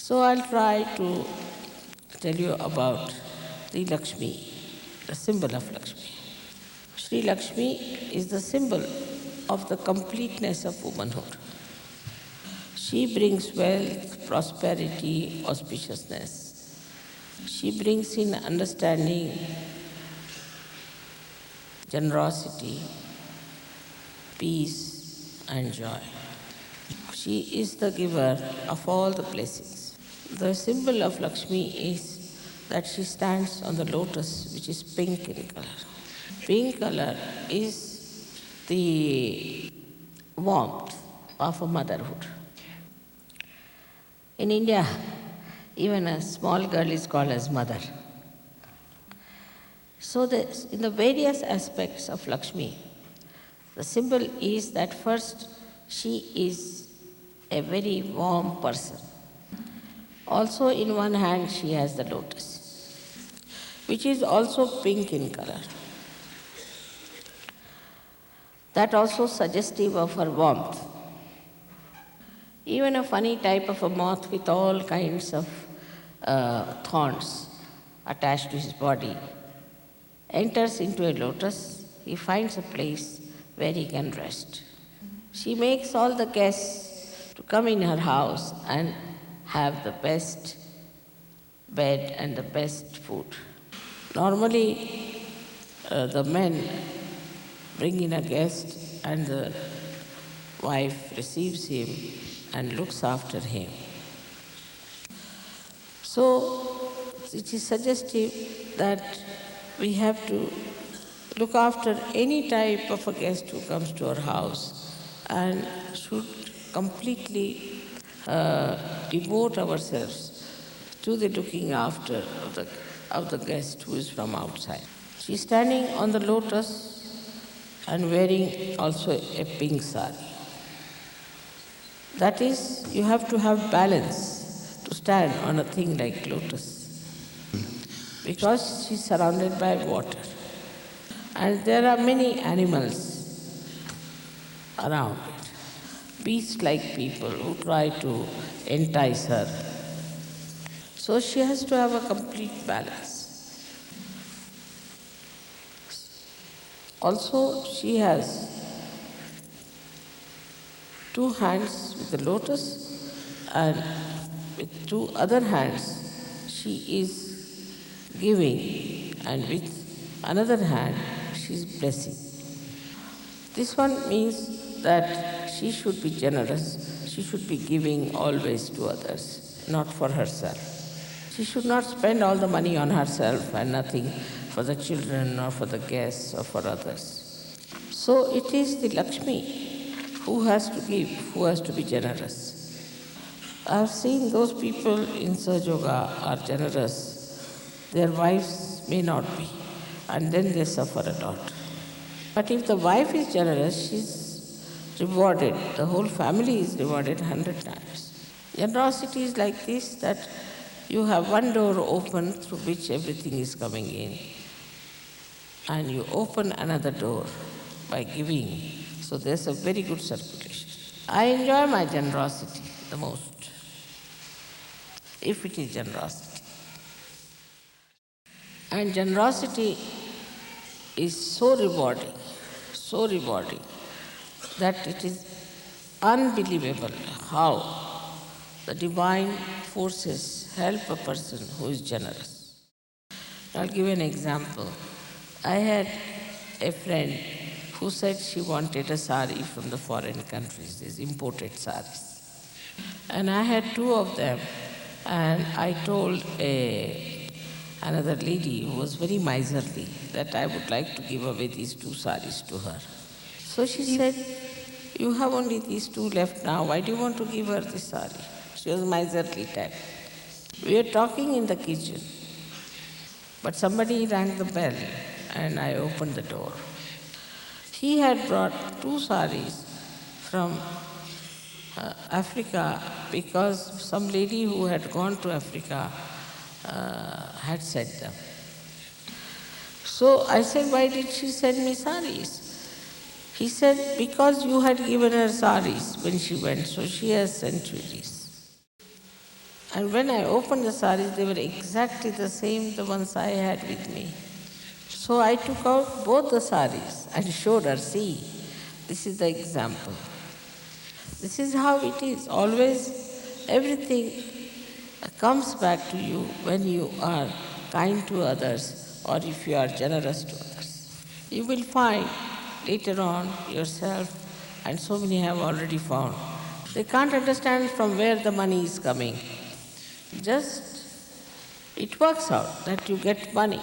So I'll try to tell you about the Lakshmi, the symbol of Lakshmi. Sri Lakshmi is the symbol of the completeness of womanhood. She brings wealth, prosperity, auspiciousness. She brings in understanding, generosity, peace, and joy. She is the giver of all the blessings. The symbol of Lakshmi is that she stands on the lotus, which is pink in color. Pink color is the warmth of a motherhood. In India, even a small girl is called as mother. So in the various aspects of Lakshmi, the symbol is that first she is a very warm person. Also in one hand she has the lotus, which is also pink in color. That also suggestive of her warmth. Even a funny type of a moth with all kinds of thorns attached to his body enters into a lotus, he finds a place where he can rest. She makes all the guests to come in her house and have the best bed and the best food. Normally, the men bring in a guest and the wife receives him and looks after him. So, it is suggestive that we have to look after any type of a guest who comes to our house and should completely devote ourselves to the looking after of the guest who is from outside. She is standing on the lotus and wearing also a pink sari. That is, you have to have balance to stand on a thing like lotus, because she is surrounded by water. And there are many animals around it, beast-like people who try to entice her. So she has to have a complete balance. Also, she has two hands with the lotus, and with two other hands she is giving, and with another hand she is blessing. This one means that she should be generous, she should be giving always to others, not for herself. She should not spend all the money on herself and nothing for the children or for the guests or for others. So it is the Lakshmi who has to give, who has to be generous. I have seen those people in Sahaja Yoga are generous, their wives may not be, and then they suffer a lot. But if the wife is generous, she is rewarded, the whole family is rewarded 100 times. Generosity is like this, that you have one door open through which everything is coming in, and you open another door by giving. So there's a very good circulation. I enjoy my generosity the most, if it is generosity. And generosity is so rewarding, that it is unbelievable how the divine forces help a person who is generous. I'll give you an example. I had a friend who said she wanted a sari from the foreign countries, these imported saris. And I had two of them, and I told another lady who was very miserly that I would like to give away these two saris to her. So she said, "You have only these two left now, why do you want to give her this sari?" She was miserly type. We were talking in the kitchen, but somebody rang the bell and I opened the door. He had brought two saris from Africa because some lady who had gone to Africa had sent them. So I said, "Why did she send me saris?" He said, "Because you had given her saris when she went, so she has sent you these." And when I opened the saris, they were exactly the same, the ones I had with me. So I took out both the saris and showed her, see, this is the example. This is how it is. Always everything comes back to you when you are kind to others or if you are generous to others. You will find later on yourself, and so many have already found. They can't understand from where the money is coming. Just it works out that you get money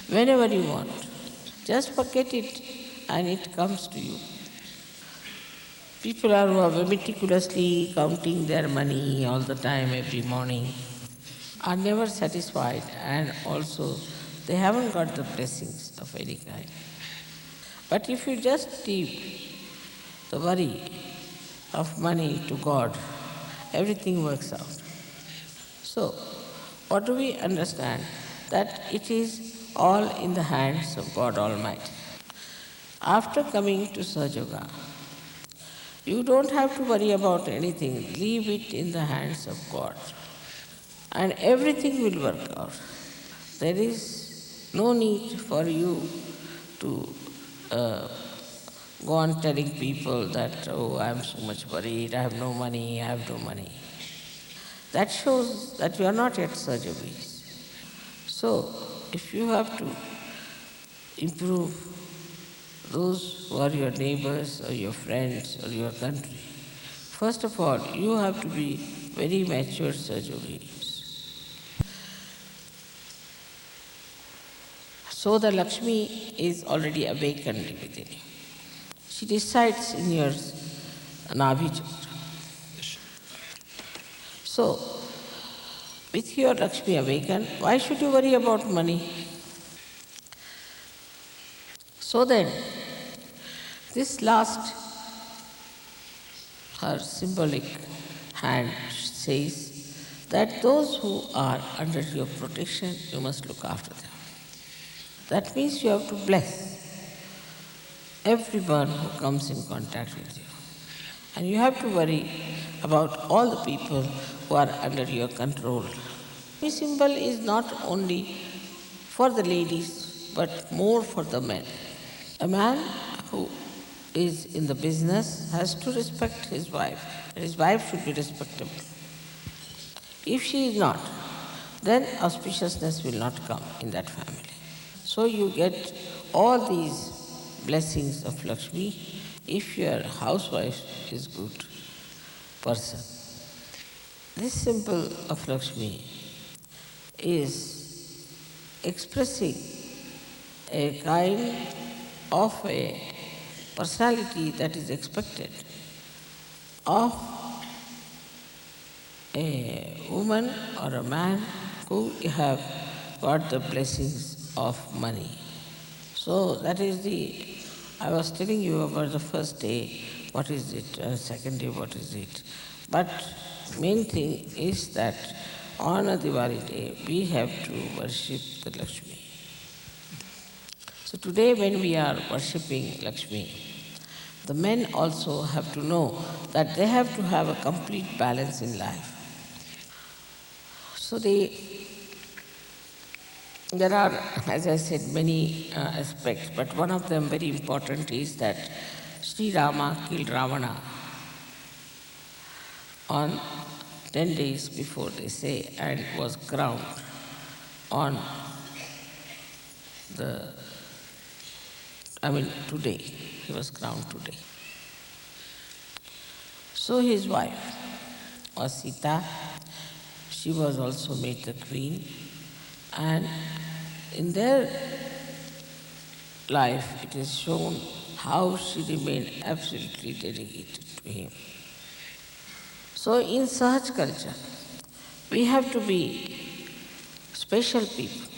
whenever you want. Just forget it and it comes to you. People are who are meticulously counting their money all the time, every morning, are never satisfied, and also they haven't got the blessings of any kind. But if you just leave the worry of money to God, everything works out. So, what do we understand? That it is all in the hands of God Almighty. After coming to Sahaja Yoga, you don't have to worry about anything. Leave it in the hands of God. And everything will work out. There is no need for you to go on telling people that, oh, I am so much worried, I have no money, I have no money. That shows that you are not yet Sahaja. So, if you have to improve those who are your neighbors or your friends or your country, first of all, you have to be very mature Sahaja. So the Lakshmi is already awakened within you. She resides in your Nabhi Chakra. So, with your Lakshmi awakened, why should you worry about money? So then, this last, her symbolic hand says that those who are under your protection, you must look after them. That means you have to bless everyone who comes in contact with you. And you have to worry about all the people who are under your control. This symbol is not only for the ladies, but more for the men. A man who is in the business has to respect his wife, and his wife should be respectable. If she is not, then auspiciousness will not come in that family. So you get all these blessings of Lakshmi if your housewife is good person. This symbol of Lakshmi is expressing a kind of a personality that is expected of a woman or a man who have got the blessings of money. So that is I was telling you about the first day, what is it, second day, what is it. But main thing is that on a Diwali day, we have to worship the Lakshmi. So today when we are worshipping Lakshmi, the men also have to know that they have to have a complete balance in life. So there are, as I said, many aspects, but one of them very important is that Sri Rama killed Ravana on 10 days before, they say, and was crowned on today. He was crowned today. So his wife was Sita. She was also made the queen. And in their life, it is shown how she remained absolutely dedicated to him. So in Sahaj culture, we have to be special people.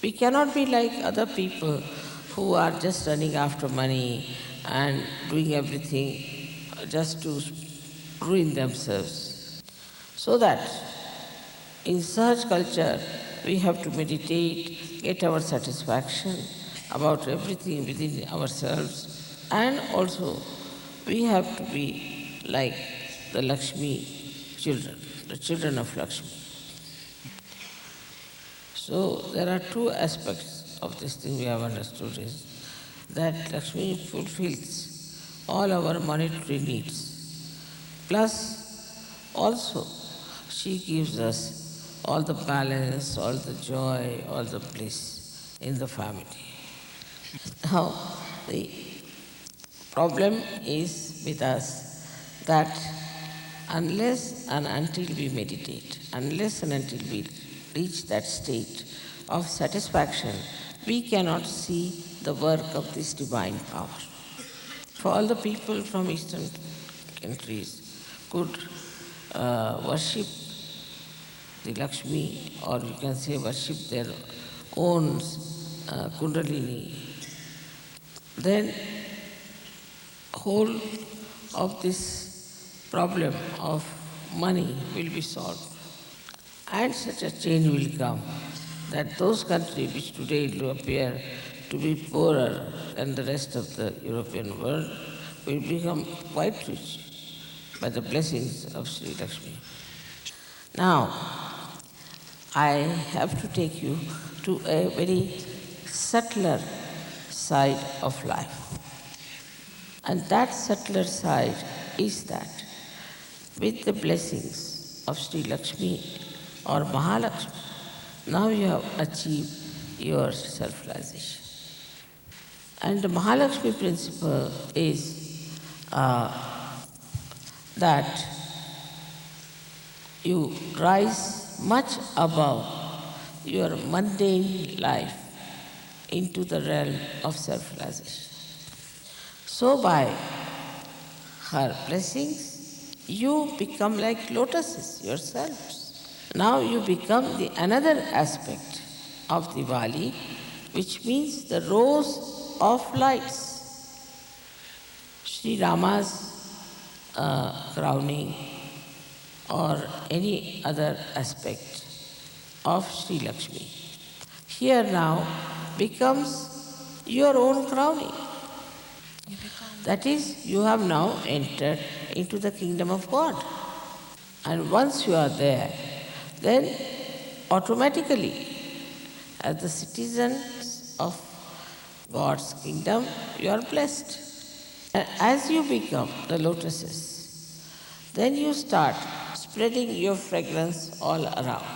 We cannot be like other people who are just running after money and doing everything just to ruin themselves. So that in Sahaj culture, we have to meditate, get our satisfaction about everything within ourselves, and also we have to be like the Lakshmi children, the children of Lakshmi. So there are two aspects of this thing we have understood is that Lakshmi fulfills all our monetary needs. Plus also she gives us all the balance, all the joy, all the bliss in the family. Now the problem is with us that unless and until we meditate, unless and until we reach that state of satisfaction, we cannot see the work of this divine power. For all the people from Eastern countries could worship the Lakshmi, or you can say worship their own Kundalini, then whole of this problem of money will be solved. And such a change will come that those countries which today do appear to be poorer than the rest of the European world will become quite rich by the blessings of Sri Lakshmi. Now, I have to take you to a very subtler side of life. And that subtler side is that with the blessings of Sri Lakshmi or Mahalakshmi, now you have achieved your self-realization. And the Mahalakshmi principle is that you rise much above your mundane life into the realm of self-realization. So by her blessings, you become like lotuses yourselves. Now you become the another aspect of Diwali, which means the rose of lights. Sri Rama's crowning or any other aspect of Sri Lakshmi here now becomes your own crowning. That is, you have now entered into the kingdom of God. And once you are there, then automatically, as the citizens of God's kingdom, you are blessed. And as you become the lotuses, then you start spreading your fragrance all around.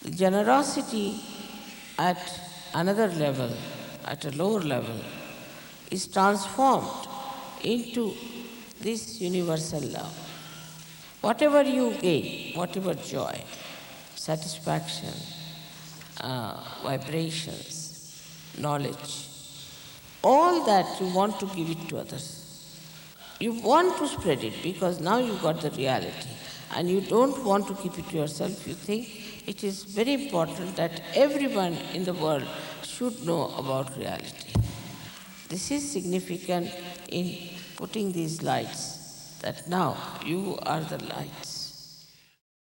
The generosity at another level, at a lower level, is transformed into this universal love. Whatever you gain, whatever joy, satisfaction, vibrations, knowledge, all that you want to give it to others. You want to spread it because now you got the reality and you don't want to keep it to yourself. You think it is very important that everyone in the world should know about reality. This is significant in putting these lights, that now you are the lights.